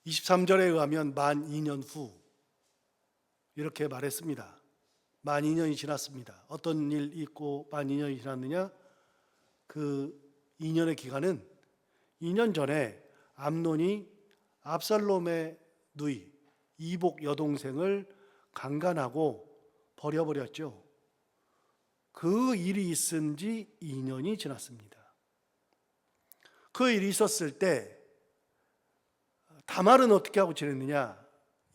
23절에 의하면 만 2년 후 이렇게 말했습니다. 만 2년이 지났습니다. 어떤 일 있고 만 2년이 지났느냐? 그 2년의 기간은 2년 전에 암논이 압살롬의 누이 이복 여동생을 강간하고 버려버렸죠. 그 일이 있은 지 2년이 지났습니다. 그 일이 있었을 때 다말은 어떻게 하고 지냈느냐?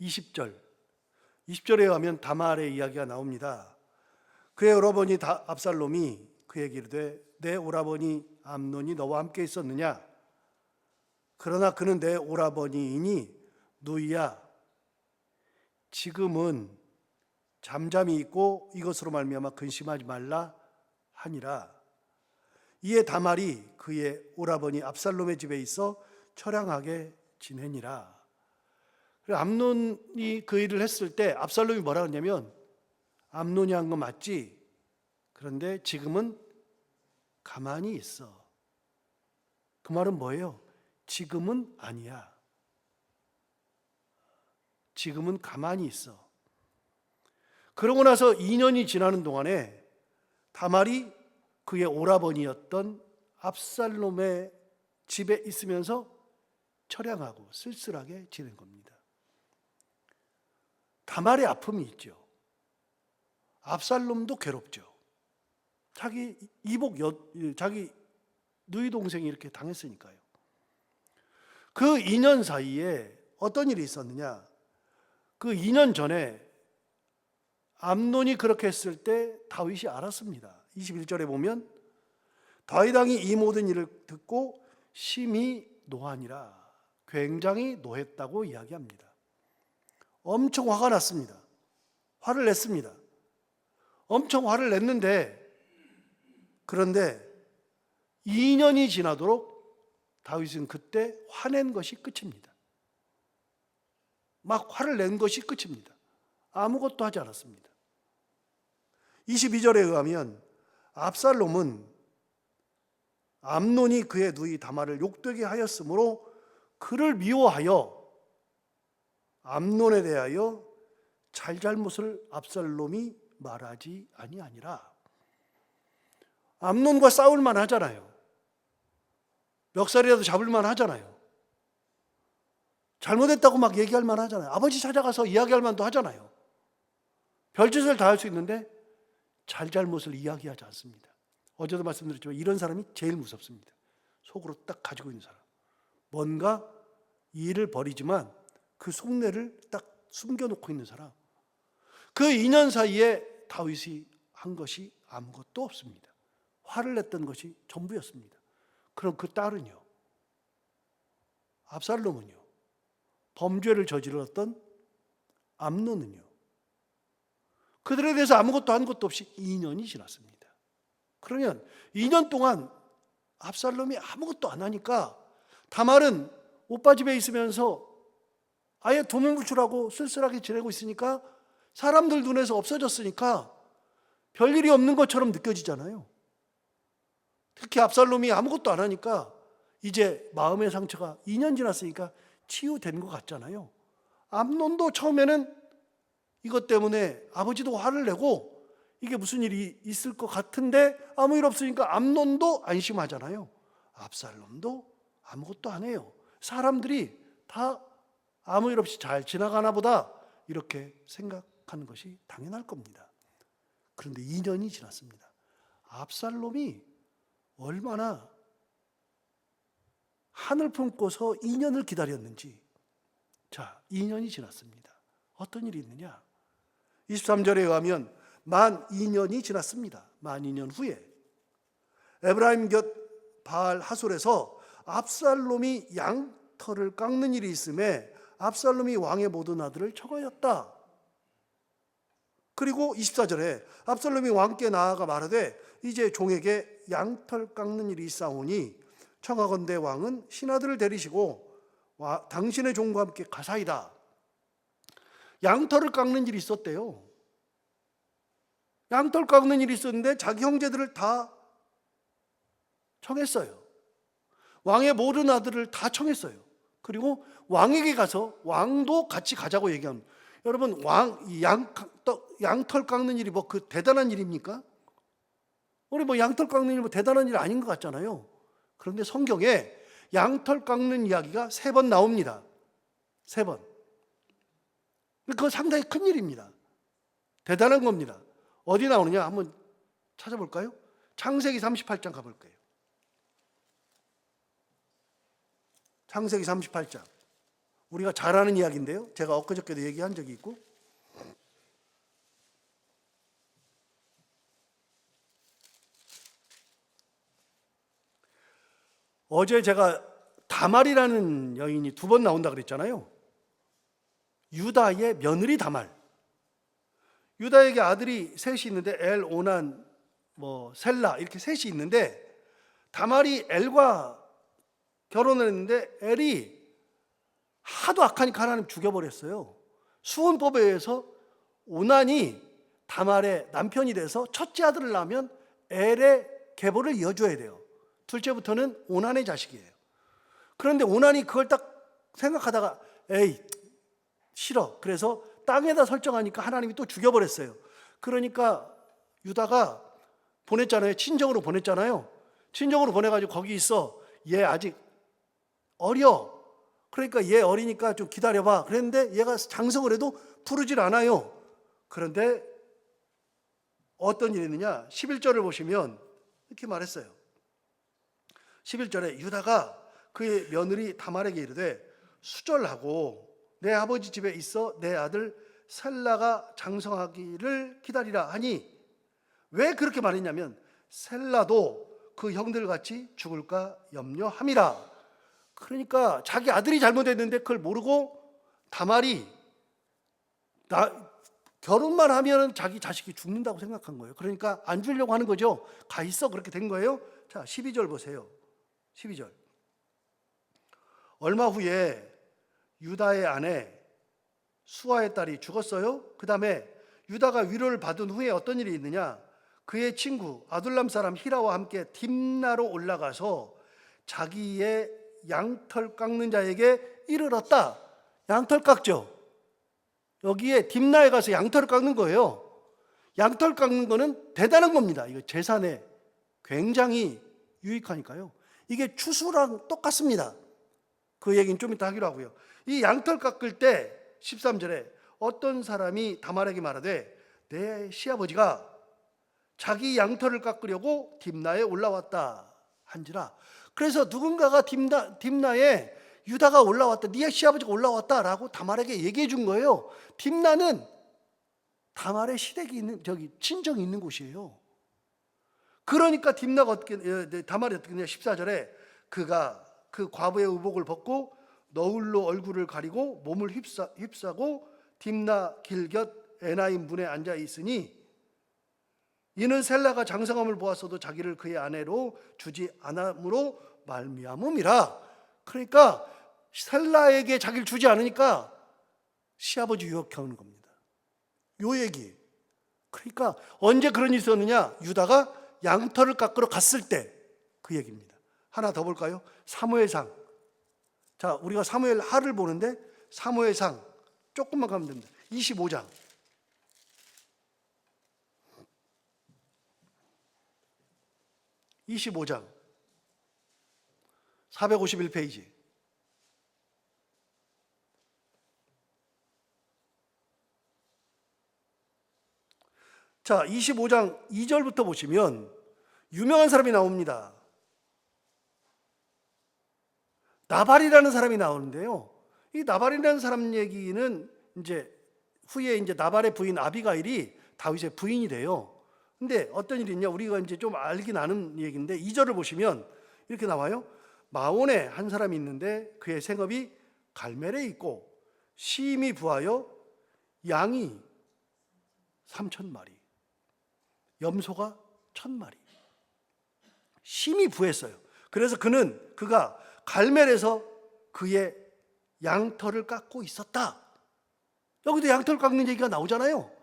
20절에 가면 다말의 이야기가 나옵니다. 그의 오라버니 압살롬이 그에게 이르되 내 오라버니 암논이 너와 함께 있었느냐? 그러나 그는 내 오라버니이니 누이야. 지금은 잠잠히 있고 이것으로 말미암아 근심하지 말라 하니라. 이에 다말이 그의 오라버니 압살롬의 집에 있어 처량하게 지내니라. 암논이 그 일을 했을 때 압살롬이 뭐라 그러냐면 암논이 한 거 맞지? 그런데 지금은 가만히 있어. 그 말은 뭐예요? 지금은 아니야. 지금은 가만히 있어. 그러고 나서 2년이 지나는 동안에 다말이 그의 오라버니였던 압살롬의 집에 있으면서 처량하고 쓸쓸하게 지낸 겁니다. 다말의 아픔이 있죠. 압살롬도 괴롭죠. 자기 자기 누이 동생이 이렇게 당했으니까요. 그 2년 사이에 어떤 일이 있었느냐? 그 2년 전에 암논이 그렇게 했을 때 다윗이 알았습니다. 21절에 보면 다윗 왕이 이 모든 일을 듣고 심히 노하니라. 굉장히 노했다고 이야기합니다. 엄청 화가 났습니다. 화를 냈습니다. 엄청 화를 냈는데 그런데 2년이 지나도록 다윗은 그때 화낸 것이 끝입니다. 막 화를 낸 것이 끝입니다. 아무것도 하지 않았습니다. 22절에 의하면 압살롬은 암논이 그의 누이 다말을 욕되게 하였으므로 그를 미워하여 암논에 대하여 잘잘못을 압살롬이 말하지 아니하니라. 암논과 싸울만 하잖아요. 멱살이라도 잡을만 하잖아요. 잘못했다고 막 얘기할 만 하잖아요. 아버지 찾아가서 이야기할 만도 하잖아요. 별짓을 다 할 수 있는데 잘잘못을 이야기하지 않습니다. 어제도 말씀드렸지만 이런 사람이 제일 무섭습니다. 속으로 딱 가지고 있는 사람. 뭔가 일을 벌이지만 그 속내를 딱 숨겨놓고 있는 사람. 그 2년 사이에 다윗이 한 것이 아무것도 없습니다. 화를 냈던 것이 전부였습니다. 그럼 그 딸은요? 압살롬은요? 범죄를 저질렀던 암논은요? 그들에 대해서 아무것도 한 것도 없이 2년이 지났습니다. 그러면 2년 동안 압살롬이 아무것도 안 하니까 다말은 오빠 집에 있으면서 아예 두문불출하고 쓸쓸하게 지내고 있으니까 사람들 눈에서 없어졌으니까 별일이 없는 것처럼 느껴지잖아요. 특히 압살롬이 아무것도 안 하니까 이제 마음의 상처가 2년 지났으니까 치유된 것 같잖아요. 암논도 처음에는 이것 때문에 아버지도 화를 내고 이게 무슨 일이 있을 것 같은데 아무 일 없으니까 암논도 안심하잖아요. 압살롬도 아무것도 안 해요. 사람들이 다 아무 일 없이 잘 지나가나 보다 이렇게 생각하는 것이 당연할 겁니다. 그런데 2년이 지났습니다. 압살롬이 얼마나 한을 품고서 2년을 기다렸는지. 자, 2년이 지났습니다. 어떤 일이 있느냐? 23절에 의하면 만 2년이 지났습니다. 만 2년 후에 에브라임 곁 바알 하솔에서 압살롬이 양털을 깎는 일이 있음에 압살롬이 왕의 모든 아들을 청하였다. 그리고 24절에 압살롬이 왕께 나아가 말하되 이제 종에게 양털 깎는 일이 있사오니 청하건대 왕은 신하들을 데리시고 당신의 종과 함께 가사이다. 양털을 깎는 일이 있었대요. 양털 깎는 일이 있었는데 자기 형제들을 다 청했어요. 왕의 모든 아들을 다 청했어요. 그리고 왕에게 가서 왕도 같이 가자고 얘기합니다. 여러분, 양털 깎는 일이 뭐 그 대단한 일입니까? 우리 뭐 양털 깎는 일이 뭐 대단한 일 아닌 것 같잖아요. 그런데 성경에 양털 깎는 이야기가 3번 나옵니다. 3번. 그거 상당히 큰 일입니다. 대단한 겁니다. 어디 나오느냐 한번 찾아볼까요? 창세기 38장 가볼게요. 창세기 38장. 우리가 잘 아는 이야기인데요. 제가 엊그저께도 얘기한 적이 있고. 어제 제가 다말이라는 여인이 2번 나온다 그랬잖아요. 유다의 며느리 다말. 유다에게 아들이 셋이 있는데 엘, 오난, 셀라 이렇게 셋이 있는데 다말이 엘과 결혼을 했는데 엘이 하도 악하니까 하나님 죽여버렸어요. 수혼법에 의해서 오난이 다말의 남편이 돼서 첫째 아들을 낳으면 엘의 계보를 이어줘야 돼요. 둘째부터는 오난의 자식이에요. 그런데 오난이 그걸 딱 생각하다가 에이 싫어. 그래서 땅에다 설정하니까 하나님이 또 죽여버렸어요. 그러니까 유다가 보냈잖아요. 친정으로 보냈잖아요. 친정으로 보내가지고 거기 있어. 얘 아직 어려. 그러니까 얘 어리니까 좀 기다려봐. 그랬는데 얘가 장성을 해도 부르질 않아요. 그런데 어떤 일이 있느냐? 11절을 보시면 이렇게 말했어요. 11절에 유다가 그의 며느리 다말에게 이르되 수절하고 내 아버지 집에 있어 내 아들 셀라가 장성하기를 기다리라 하니, 왜 그렇게 말했냐면 셀라도 그 형들같이 죽을까 염려함이라. 그러니까 자기 아들이 잘못했는데 그걸 모르고 다말이 결혼만 하면 자기 자식이 죽는다고 생각한 거예요. 그러니까 안 주려고 하는 거죠. 가 있어. 그렇게 된 거예요. 자, 12절 보세요. 12절. 얼마 후에 유다의 아내 수아의 딸이 죽었어요. 그 다음에 유다가 위로를 받은 후에 어떤 일이 있느냐? 그의 친구 아둘람 사람 히라와 함께 딥나로 올라가서 자기의 양털 깎는 자에게 이르렀다. 양털 깎죠. 여기에 딥나에 가서 양털을 깎는 거예요. 양털 깎는 거는 대단한 겁니다. 이거 재산에 굉장히 유익하니까요. 이게 추수랑 똑같습니다. 그 얘기는 좀 이따 하기로 하고요. 이 양털 깎을 때 13절에 어떤 사람이 다말에게 말하되 내 시아버지가 자기 양털을 깎으려고 딥나에 올라왔다 한지라. 그래서 누군가가 딥나에 유다가 올라왔다, 네 시아버지가 올라왔다라고 다말에게 얘기해 준 거예요. 딥나는 다말의 시댁이 있는, 친정이 있는 곳이에요. 그러니까 다말이 어떻게 했냐? 14절에 그가 그 과부의 의복을 벗고 너울로 얼굴을 가리고 몸을 휩싸고 딥나 길곁 에나임 문에 앉아 있으니 이는 셀라가 장성함을 보았어도 자기를 그의 아내로 주지 않음으로 말미암음이라. 그러니까 셀라에게 자기를 주지 않으니까 시아버지 유혹하는 겁니다. 요 얘기. 그러니까 언제 그런 일이 있었느냐? 유다가 양털을 깎으러 갔을 때 그 얘기입니다. 하나 더 볼까요? 사무엘상. 자, 우리가 사무엘 하를 보는데 사무엘상 조금만 가면 됩니다. 25장. 25장 451페이지. 자, 25장 2절부터 보시면 유명한 사람이 나옵니다. 나발이라는 사람이 나오는데요. 이 나발이라는 사람 얘기는 이제 후에 이제 나발의 부인 아비가일이 다윗의 부인이 돼요. 근데 어떤 일이 있냐? 우리가 이제 좀 알긴 아는 얘기인데 2절을 보시면 이렇게 나와요. 마온에 한 사람이 있는데 그의 생업이 갈멜에 있고 심히 부하여 양이 3,000마리, 염소가 1,000마리. 심히 부했어요. 그래서 그가 갈멜에서 그의 양털을 깎고 있었다. 여기도 양털 깎는 얘기가 나오잖아요.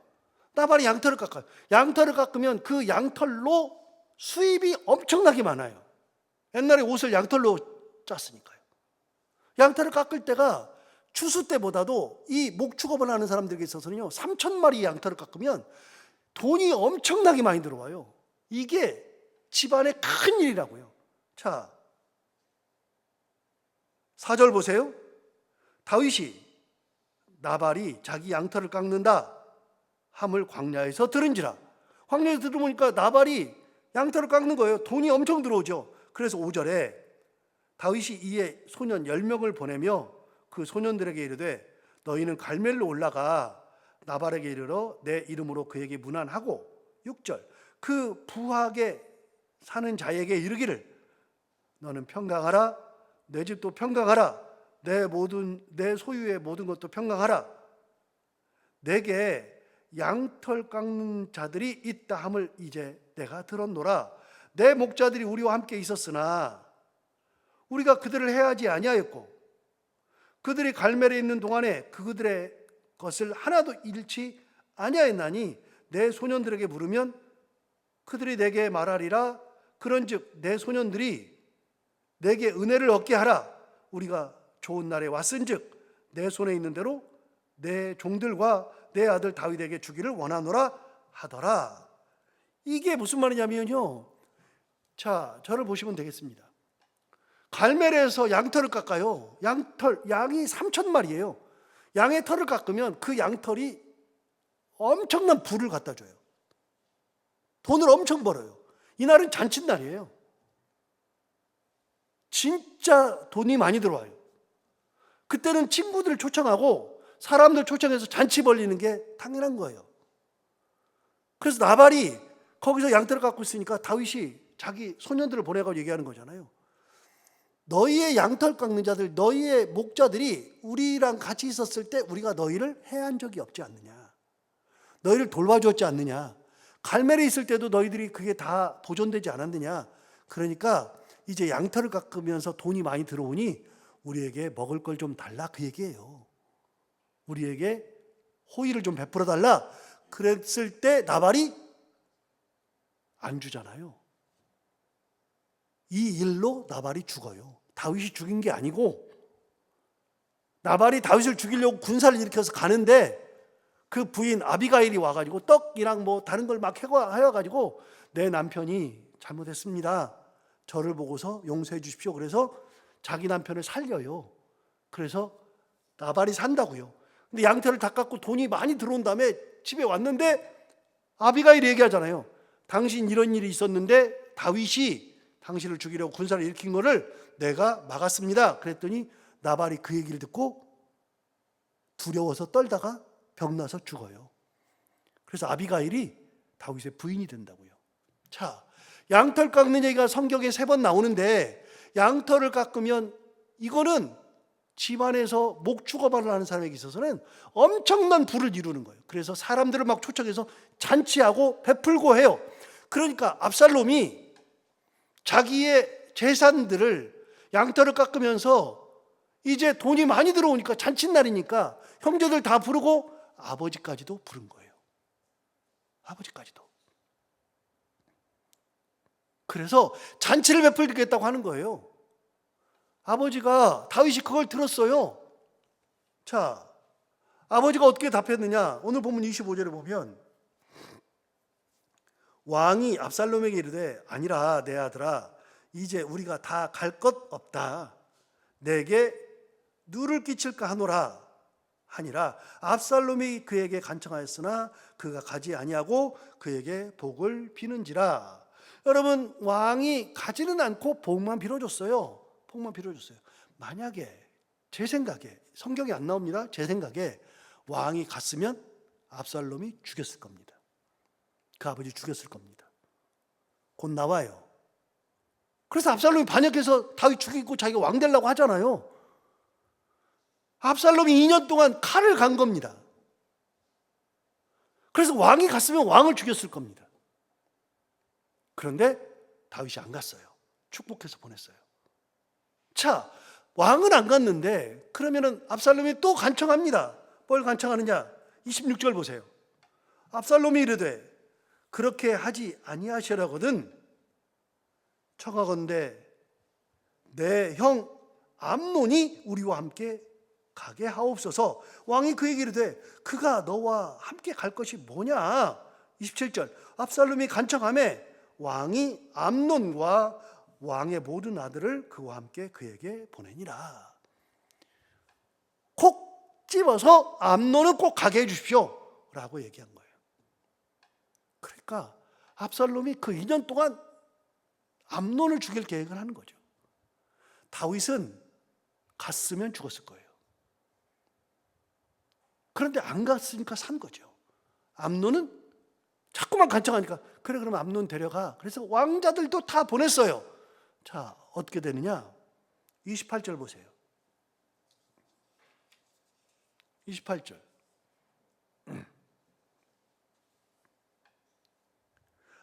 나발이 양털을 깎아요. 양털을 깎으면 그 양털로 수입이 엄청나게 많아요. 옛날에 옷을 양털로 짰으니까요. 양털을 깎을 때가 추수 때보다도 이 목축업을 하는 사람들에게 있어서는요, 3,000마리 양털을 깎으면 돈이 엄청나게 많이 들어와요. 이게 집안의 큰 일이라고요. 자, 4절 보세요. 다윗이 나발이 자기 양털을 깎는다 함을 광야에서 들은지라. 광야에서 들어보니까 나발이 양털을 깎는 거예요. 돈이 엄청 들어오죠. 그래서 5절에 다윗이 이에 소년 10명을 보내며 그 소년들에게 이르되 너희는 갈멜로 올라가 나발에게 이르러 내 이름으로 그에게 문안하고 6절 그 부하게 사는 자에게 이르기를 너는 평강하라 내 집도 평강하라 내 소유의 모든 것도 평강하라 내게 양털 깎는 자들이 있다 함을 이제 내가 들었노라. 내 목자들이 우리와 함께 있었으나 우리가 그들을 해하지 아니하였고 그들이 갈멜에 있는 동안에 그들의 것을 하나도 잃지 아니하였나니 내 소년들에게 물으면 그들이 내게 말하리라. 그런즉 내 소년들이 내게 은혜를 얻게 하라. 우리가 좋은 날에 왔은즉 내 손에 있는 대로 내 종들과 내 아들 다윗에게 주기를 원하노라 하더라. 이게 무슨 말이냐면요, 자, 저를 보시면 되겠습니다. 갈멜에서 양털을 깎아요. 양이 3,000마리예요. 양의 털을 깎으면 그 양털이 엄청난 부를 갖다 줘요. 돈을 엄청 벌어요. 이날은 잔칫날이에요. 진짜 돈이 많이 들어와요. 그때는 친구들을 초청하고 사람들 초청해서 잔치 벌리는 게 당연한 거예요. 그래서 나발이 거기서 양털을 깎고 있으니까 다윗이 자기 소년들을 보내고 얘기하는 거잖아요. 너희의 양털 깎는 자들, 너희의 목자들이 우리랑 같이 있었을 때 우리가 너희를 해한 적이 없지 않느냐. 너희를 돌봐주었지 않느냐. 갈멜에 있을 때도 너희들이 그게 다 보존되지 않았느냐. 그러니까 이제 양털을 깎으면서 돈이 많이 들어오니 우리에게 먹을 걸 좀 달라, 그 얘기예요. 우리에게 호의를 좀 베풀어 달라. 그랬을 때 나발이 안 주잖아요. 이 일로 나발이 죽어요. 다윗이 죽인 게 아니고 나발이 다윗을 죽이려고 군사를 일으켜서 가는데 그 부인 아비가일이 와가지고 떡이랑 뭐 다른 걸 막 해와가지고 내 남편이 잘못했습니다. 저를 보고서 용서해 주십시오. 그래서 자기 남편을 살려요. 그래서 나발이 산다고요. 근데 양털을 다 깎고 돈이 많이 들어온 다음에 집에 왔는데 아비가일이 얘기하잖아요. 당신 이런 일이 있었는데 다윗이 당신을 죽이려고 군사를 일으킨 거를 내가 막았습니다. 그랬더니 나발이 그 얘기를 듣고 두려워서 떨다가 병나서 죽어요. 그래서 아비가일이 다윗의 부인이 된다고요. 자, 양털 깎는 얘기가 성경에 3번 나오는데 양털을 깎으면 이거는 집안에서 목축업을 하는 사람에게 있어서는 엄청난 부를 이루는 거예요. 그래서 사람들을 막 초청해서 잔치하고 베풀고 해요. 그러니까 압살롬이 자기의 재산들을 양털을 깎으면서 이제 돈이 많이 들어오니까 잔칫날이니까 형제들 다 부르고 아버지까지도 부른 거예요. 아버지까지도. 그래서 잔치를 베풀겠다고 하는 거예요. 아버지가 다윗이 그걸 들었어요. 자, 아버지가 어떻게 답했느냐? 오늘 본문 25절에 보면 왕이 압살롬에게 이르되 아니라 내 아들아 이제 우리가 다 갈 것 없다. 내게 누를 끼칠까 하노라 하니라. 압살롬이 그에게 간청하였으나 그가 가지 아니하고 그에게 복을 비는지라. 여러분, 왕이 가지는 않고 복만 빌어줬어요. 복만 빌어줬어요. 만약에 제 생각에, 성경에 안 나옵니다. 제 생각에 왕이 갔으면 압살롬이 죽였을 겁니다. 그 아버지 죽였을 겁니다. 곧 나와요. 그래서 압살롬이 반역해서 다윗 죽이고 자기가 왕 되려고 하잖아요. 압살롬이 2년 동안 칼을 간 겁니다. 그래서 왕이 갔으면 왕을 죽였을 겁니다. 그런데 다윗이 안 갔어요. 축복해서 보냈어요. 자, 왕은 안 갔는데 그러면은 압살롬이 또 간청합니다. 뭘 간청하느냐? 26절 보세요. 압살롬이 이르되 그렇게 하지 아니하시라거든 청하건대 내 형 암논이 우리와 함께 가게 하옵소서. 왕이 그에게 이르되 그가 너와 함께 갈 것이 뭐냐? 27절 압살롬이 간청하매 왕이 암논과 왕의 모든 아들을 그와 함께 그에게 보내니라. 콕 집어서 암논은 꼭 가게 해주십시오 라고 얘기한 거예요. 그러니까 압살롬이 그 2년 동안 암논을 죽일 계획을 하는 거죠. 다윗은 갔으면 죽었을 거예요. 그런데 안 갔으니까 산 거죠. 암논은 자꾸만 간청하니까 그래 그럼 암논 데려가. 그래서 왕자들도 다 보냈어요. 자, 어떻게 되느냐? 28절 보세요. 28절.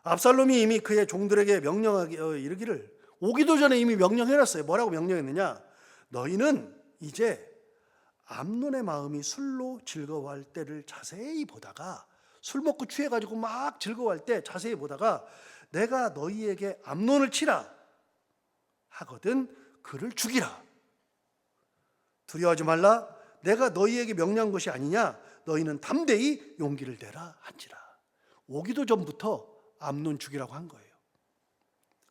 압살롬이 이미 그의 종들에게 명령하기 이르기를 오기도 전에 이미 명령해놨어요. 뭐라고 명령했느냐? 너희는 이제 암논의 마음이 술로 즐거워할 때를 자세히 보다가, 술 먹고 취해가지고 막 즐거워할 때 자세히 보다가 내가 너희에게 암논을 치라 하거든 그를 죽이라. 두려워하지 말라. 내가 너희에게 명령한 것이 아니냐. 너희는 담대히 용기를 내라 한지라. 오기도 전부터 암논 죽이라고 한 거예요.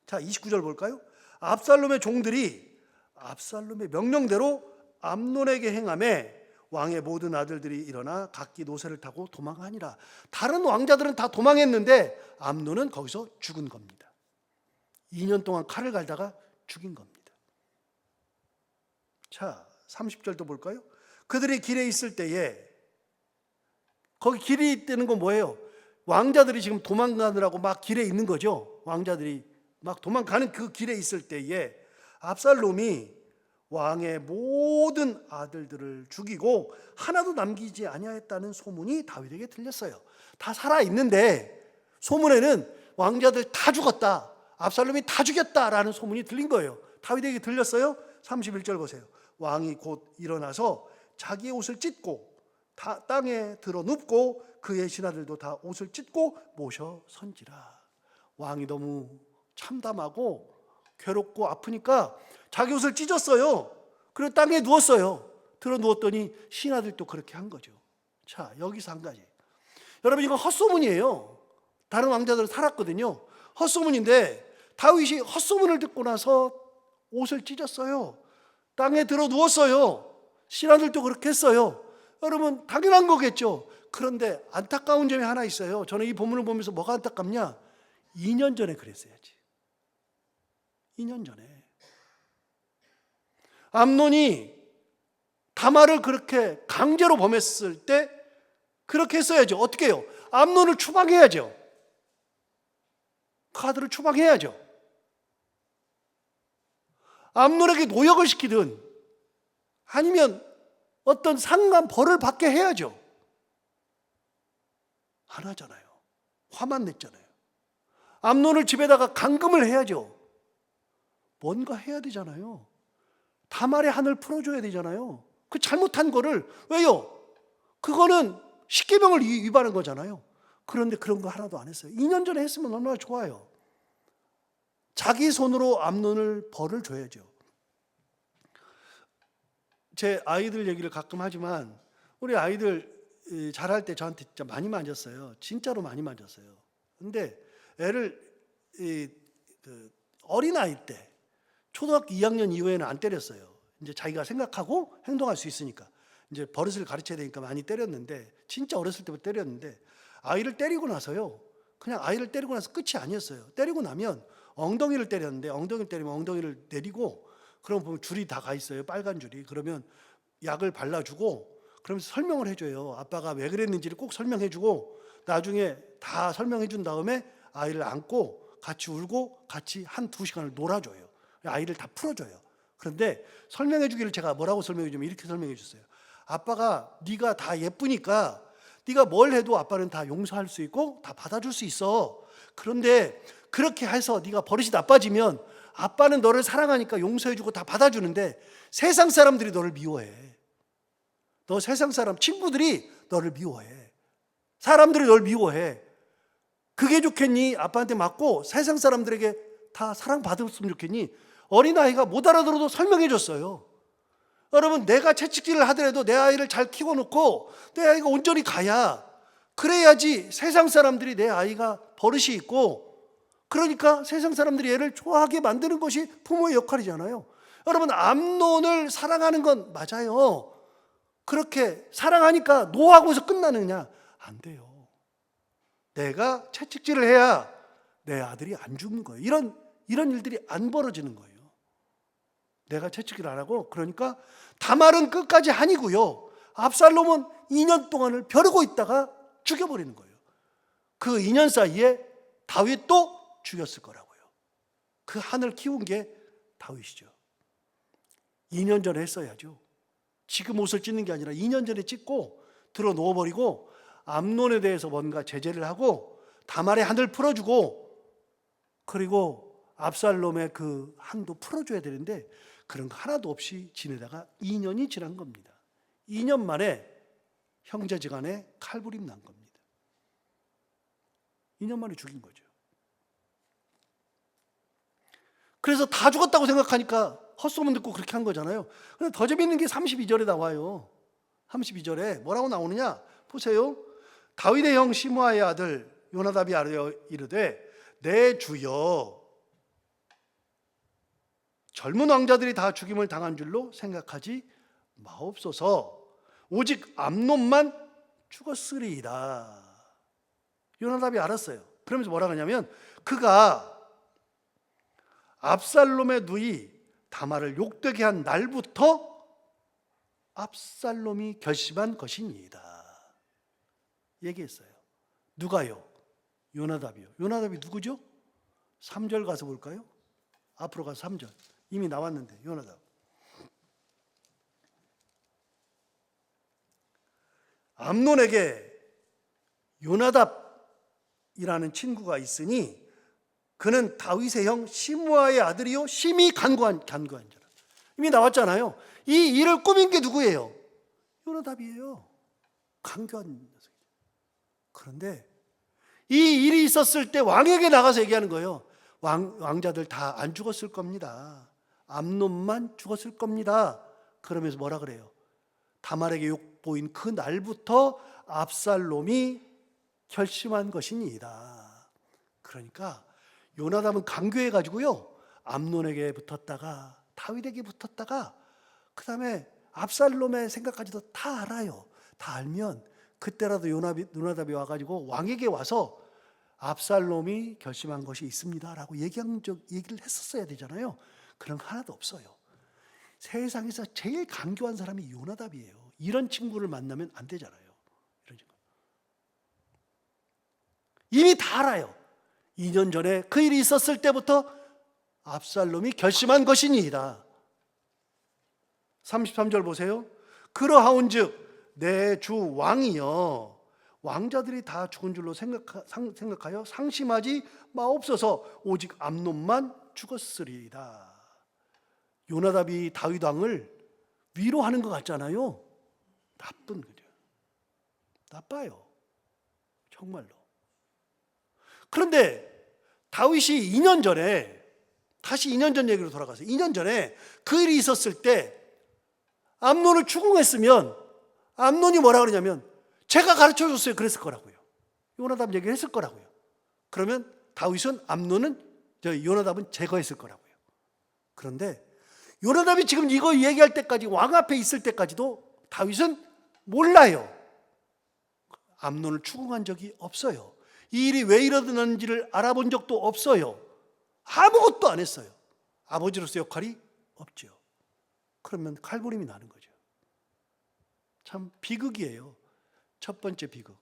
자, 29절 볼까요? 압살롬의 종들이 압살롬의 명령대로 암논에게 행하매 왕의 모든 아들들이 일어나 각기 노새를 타고 도망하니라. 다른 왕자들은 다 도망했는데 암논은 거기서 죽은 겁니다. 2년 동안 칼을 갈다가 죽인 겁니다. 자, 30절도 볼까요? 그들이 길에 있을 때에, 거기 길이 있다는 건 뭐예요? 왕자들이 지금 도망가느라고 막 길에 있는 거죠. 왕자들이 막 도망가는 그 길에 있을 때에 압살롬이 왕의 모든 아들들을 죽이고 하나도 남기지 아니하였다는 소문이 다윗에게 들렸어요. 다 살아있는데 소문에는 왕자들 다 죽었다, 압살롬이 다 죽였다라는 소문이 들린 거예요. 다윗에게 들렸어요. 31절 보세요. 왕이 곧 일어나서 자기의 옷을 찢고 땅에 들어 눕고 그의 신하들도 다 옷을 찢고 모셔 선지라. 왕이 너무 참담하고 괴롭고 아프니까 자기 옷을 찢었어요. 그리고 땅에 누웠어요. 들어 누웠더니 신하들도 그렇게 한 거죠. 자, 여기서 한 가지. 여러분, 이건 헛소문이에요. 다른 왕자들은 살았거든요. 헛소문인데 다윗이 헛소문을 듣고 나서 옷을 찢었어요. 땅에 들어 누웠어요. 신하들도 그렇게 했어요. 여러분, 당연한 거겠죠. 그런데 안타까운 점이 하나 있어요. 저는 이 본문을 보면서 뭐가 안타깝냐? 2년 전에 그랬어야지. 2년 전에 암논이 다말을 그렇게 강제로 범했을 때 그렇게 했어야죠. 어떻게 해요? 암논을 추방해야죠. 그 아들을 추방해야죠. 암논에게 노역을 시키든 아니면 어떤 상한 벌을 받게 해야죠. 안 하잖아요. 화만 냈잖아요. 암논을 집에다가 감금을 해야죠. 뭔가 해야 되잖아요. 다말의 한을 풀어줘야 되잖아요. 그 잘못한 거를, 왜요? 그거는 십계명을 위반한 거잖아요. 그런데 그런 거 하나도 안 했어요. 2년 전에 했으면 얼마나 좋아요. 자기 손으로 암논을 벌을 줘야죠. 제 아이들 얘기를 가끔 하지만 우리 아이들 잘할 때 저한테 진짜 많이 맞았어요. 진짜로 많이 맞았어요. 근데 애를 어린아이 때 초등학교 2학년 이후에는 안 때렸어요. 이제 자기가 생각하고 행동할 수 있으니까 이제 버릇을 가르쳐야 되니까 많이 때렸는데, 진짜 어렸을 때부터 때렸는데 아이를 때리고 나서요, 그냥 아이를 때리고 나서 끝이 아니었어요. 때리고 나면 엉덩이를 때렸는데, 엉덩이를 때리면 엉덩이를 내리고, 그럼 보면 줄이 다 가 있어요. 빨간 줄이. 그러면 약을 발라주고 그러면서 설명을 해줘요. 아빠가 왜 그랬는지를 꼭 설명해주고, 나중에 다 설명해준 다음에 아이를 안고 같이 울고 같이 한 2시간을 놀아줘요. 아이를 다 풀어줘요. 그런데 설명해 주기를 제가 뭐라고 설명해 주면 이렇게 설명해 줬어요. 아빠가 네가 다 예쁘니까 네가 뭘 해도 아빠는 다 용서할 수 있고 다 받아줄 수 있어. 그런데 그렇게 해서 네가 버릇이 나빠지면 아빠는 너를 사랑하니까 용서해 주고 다 받아주는데 세상 사람들이 너를 미워해. 너 세상 사람 친구들이 너를 미워해. 사람들이 너를 미워해. 그게 좋겠니? 아빠한테 맞고 세상 사람들에게 다 사랑받았으면 좋겠니? 어린아이가 못 알아들어도 설명해 줬어요. 여러분, 내가 채찍질을 하더라도 내 아이를 잘 키워놓고 내 아이가 온전히 가야, 그래야지 세상 사람들이 내 아이가 버릇이 있고, 그러니까 세상 사람들이 얘를 좋아하게 만드는 것이 부모의 역할이잖아요. 여러분, 암논을 사랑하는 건 맞아요. 그렇게 사랑하니까 노하고서 끝나느냐? 안 돼요. 내가 채찍질을 해야 내 아들이 안 죽는 거예요. 이런 일들이 안 벌어지는 거예요. 내가 채찍질 안 하고, 그러니까 다말은 끝까지 한이고요, 압살롬은 2년 동안을 벼르고 있다가 죽여버리는 거예요. 그 2년 사이에 다윗도 죽였을 거라고요. 그 한을 키운 게 다윗이죠. 2년 전에 했어야죠. 지금 옷을 찢는 게 아니라 2년 전에 찢고 들어 놓아버리고 암논에 대해서 뭔가 제재를 하고 다말의 한을 풀어주고, 그리고 압살롬의 그 한도 풀어줘야 되는데 그런 거 하나도 없이 지내다가 2년이 지난 겁니다. 2년 만에 형제지간에 칼부림 난 겁니다. 2년 만에 죽인 거죠. 그래서 다 죽었다고 생각하니까 헛소문 듣고 그렇게 한 거잖아요. 그런데 더 재밌는 게 32절에 나와요. 32절에 뭐라고 나오느냐 보세요. 다윗의 형 시므아의 아들 요나답이 아뢰어 이르되 내 주여, 젊은 왕자들이 다 죽임을 당한 줄로 생각하지 마옵소서. 오직 암논만 죽었으리이다. 요나답이 알았어요. 그러면서 뭐라 하냐면, 그가 압살롬의 누이 다말을 욕되게 한 날부터 압살롬이 결심한 것이니이다 얘기했어요. 누가요? 요나답이요. 요나답이 누구죠? 3절 가서 볼까요? 앞으로 가서 3절. 이미 나왔는데, 요나답. 암논에게 요나답이라는 친구가 있으니 그는 다윗의 형 시므아의 아들이요 심히 간구한 자라. 이미 나왔잖아요. 이 일을 꾸민 게 누구예요? 요나답이에요. 간교한 녀석이죠. 그런데 이 일이 있었을 때 왕에게 나가서 얘기하는 거예요. 왕자들 다 안 죽었을 겁니다. 암논만 죽었을 겁니다. 그러면서 뭐라 그래요? 다말에게 욕보인 그 날부터 압살롬이 결심한 것이니이다. 그러니까 요나답은 강교해가지고요, 암논에게 붙었다가 다윗에게 붙었다가 그 다음에 압살롬의 생각까지도 다 알아요. 다 알면 그때라도 요나답이 와가지고 왕에게 와서 압살롬이 결심한 것이 있습니다 라고 얘기를 했었어야 되잖아요. 그런 거 하나도 없어요. 세상에서 제일 강교한 사람이 요나답이에요. 이런 친구를 만나면 안 되잖아요. 이런 친구. 이미 다 알아요. 2년 전에 그 일이 있었을 때부터 압살롬이 결심한 것이니이다. 33절 보세요. 그러하온즉 내 주 왕이여, 왕자들이 다 죽은 줄로 생각하여 상심하지 마옵소서. 오직 암논만 죽었으리이다. 요나답이 다윗 왕을 위로하는 것 같잖아요. 나쁜 거죠. 나빠요. 정말로. 그런데 다윗이 2년 전에, 다시 2년 전 얘기로 돌아가서 2년 전에 그 일이 있었을 때 암논을 추궁했으면 암논이 뭐라 그러냐면 제가 가르쳐 줬어요 그랬을 거라고요. 요나답 얘기를 했을 거라고요. 그러면 다윗은 요나답은 제거했을 거라고요. 그런데 요나답이 지금 이거 얘기할 때까지, 왕 앞에 있을 때까지도 다윗은 몰라요. 암논을 추궁한 적이 없어요. 이 일이 왜 일어났는지를 알아본 적도 없어요. 아무것도 안 했어요. 아버지로서 역할이 없죠. 그러면 칼부림이 나는 거죠. 참 비극이에요. 첫 번째 비극.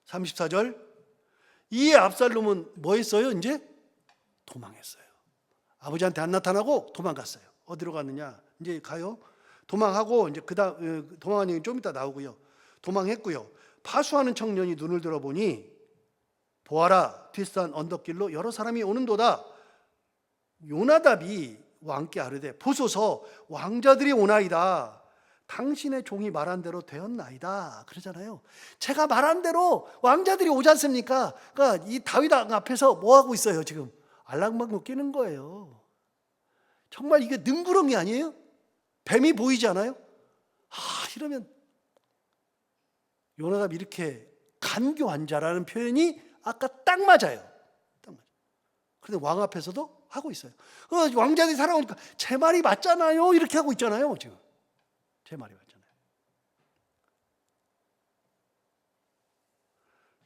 34절. 이에 압살롬은 뭐 했어요? 이제 도망했어요. 아버지한테 안 나타나고 도망갔어요. 어디로 갔느냐? 이제 가요. 도망하고 이제 도망한 얘기 좀 이따 나오고요. 도망했고요. 파수하는 청년이 눈을 들어보니 보아라, 뒷산 언덕길로 여러 사람이 오는도다. 요나답이 왕께 아뢰되 보소서, 왕자들이 오나이다. 당신의 종이 말한 대로 되었나이다. 그러잖아요. 제가 말한 대로 왕자들이 오지 않습니까? 그러니까 이 다윗 왕 앞에서 뭐 하고 있어요? 지금 알랑방귀 끼는 거예요. 정말 이게 능구렁이 아니에요? 뱀이 보이지 않아요? 이러면 요나답이 이렇게 간교한 자라는 표현이 아까 딱 맞아요. 딱 맞아요. 그런데 왕 앞에서도 하고 있어요. 왕자들이 살아오니까 제 말이 맞잖아요. 이렇게 하고 있잖아요. 지금 제 말이 맞잖아요.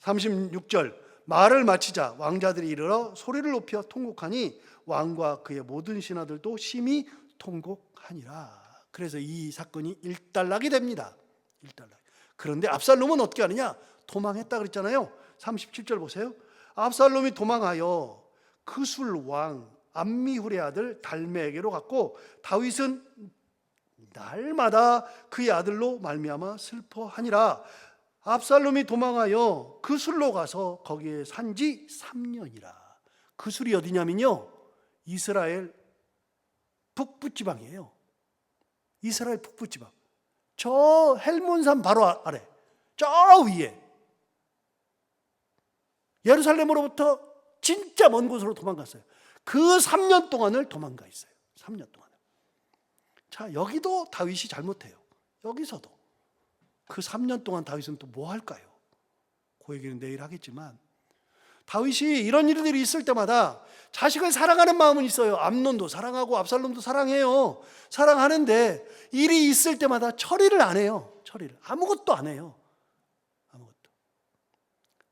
36절 말을 마치자 왕자들이 이르러 소리를 높여 통곡하니 왕과 그의 모든 신하들도 심히 통곡하니라. 그래서 이 사건이 일단락이 됩니다. 일단락. 그런데 압살롬은 어떻게 하느냐? 도망했다 그랬잖아요. 37절 보세요. 압살롬이 도망하여 그술 왕 암미훌의 아들 달메에게로 갔고 다윗은 날마다 그의 아들로 말미암아 슬퍼하니라. 압살롬이 도망하여 그술로 가서 거기에 산지 3년이라. 그술이 어디냐면요, 이스라엘 북부지방이에요. 이스라엘 북부지방. 저 헬몬산 바로 아래, 저 위에, 예루살렘으로부터 진짜 먼 곳으로 도망갔어요. 그 3년 동안을 도망가 있어요. 3년 동안. 자, 여기도 다윗이 잘못해요. 여기서도 그 3년 동안 다윗은 또 뭐 할까요? 그 얘기는 내일 하겠지만, 다윗이 이런 일들이 있을 때마다 자식을 사랑하는 마음은 있어요. 암논도 사랑하고 압살롬도 사랑해요. 사랑하는데 일이 있을 때마다 처리를 안 해요. 처리를 아무것도 안 해요. 아무것도.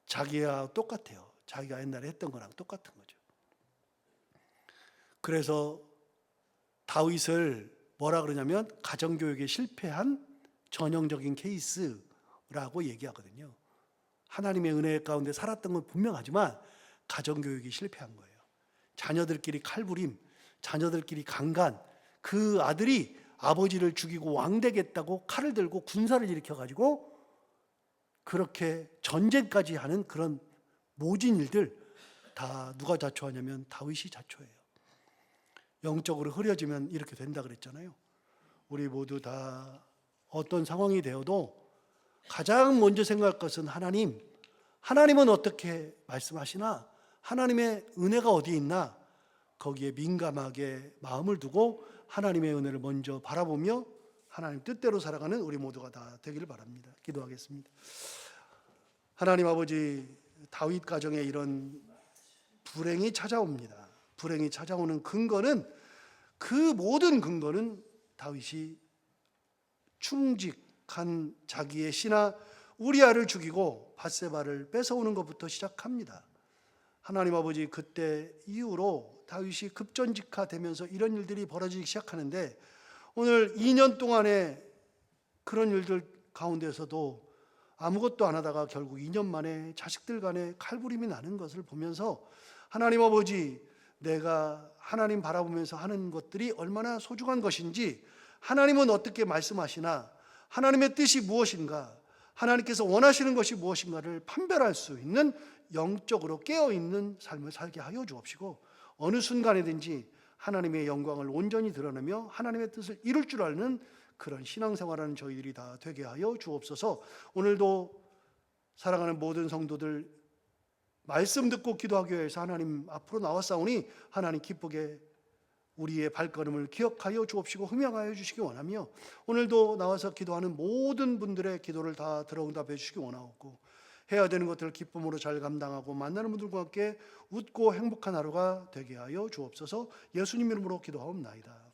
자기와 똑같아요. 자기가 옛날에 했던 거랑 똑같은 거죠. 그래서 다윗을 뭐라 그러냐면 가정교육에 실패한 전형적인 케이스라고 얘기하거든요. 하나님의 은혜 가운데 살았던 건 분명하지만 가정교육이 실패한 거예요. 자녀들끼리 칼부림, 자녀들끼리 강간, 그 아들이 아버지를 죽이고 왕 되겠다고 칼을 들고 군사를 일으켜가지고 그렇게 전쟁까지 하는 그런 모진 일들 다 누가 자초하냐면 다윗이 자초해요. 영적으로 흐려지면 이렇게 된다 그랬잖아요. 우리 모두 다 어떤 상황이 되어도 가장 먼저 생각할 것은 하나님. 하나님은 어떻게 말씀하시나? 하나님의 은혜가 어디에 있나? 거기에 민감하게 마음을 두고 하나님의 은혜를 먼저 바라보며 하나님 뜻대로 살아가는 우리 모두가 다 되기를 바랍니다. 기도하겠습니다. 하나님 아버지, 다윗 가정에 이런 불행이 찾아옵니다. 불행이 찾아오는 근거는, 그 모든 근거는 다윗이 충직한 자기의 신하 우리아를 죽이고 밧세바를 뺏어오는 것부터 시작합니다. 하나님 아버지, 그때 이후로 다윗이 급전직하되면서 이런 일들이 벌어지기 시작하는데, 오늘 2년 동안의 그런 일들 가운데서도 아무것도 안 하다가 결국 2년 만에 자식들 간에 칼부림이 나는 것을 보면서, 하나님 아버지, 내가 하나님 바라보면서 하는 것들이 얼마나 소중한 것인지, 하나님은 어떻게 말씀하시나, 하나님의 뜻이 무엇인가, 하나님께서 원하시는 것이 무엇인가를 판별할 수 있는 영적으로 깨어있는 삶을 살게 하여 주옵시고, 어느 순간에든지 하나님의 영광을 온전히 드러내며 하나님의 뜻을 이룰 줄 아는 그런 신앙생활하는 저희들이 다 되게 하여 주옵소서. 오늘도 사랑하는 모든 성도들 말씀 듣고 기도하기 위해서 하나님 앞으로 나왔사오니 하나님 기쁘게 우리의 발걸음을 기억하여 주옵시고 흠양하여 주시기 원하며, 오늘도 나와서 기도하는 모든 분들의 기도를 다 들어응답해 주시기 원하옵고, 해야 되는 것들을 기쁨으로 잘 감당하고 만나는 분들과 함께 웃고 행복한 하루가 되게 하여 주옵소서. 예수님 이름으로 기도하옵나이다.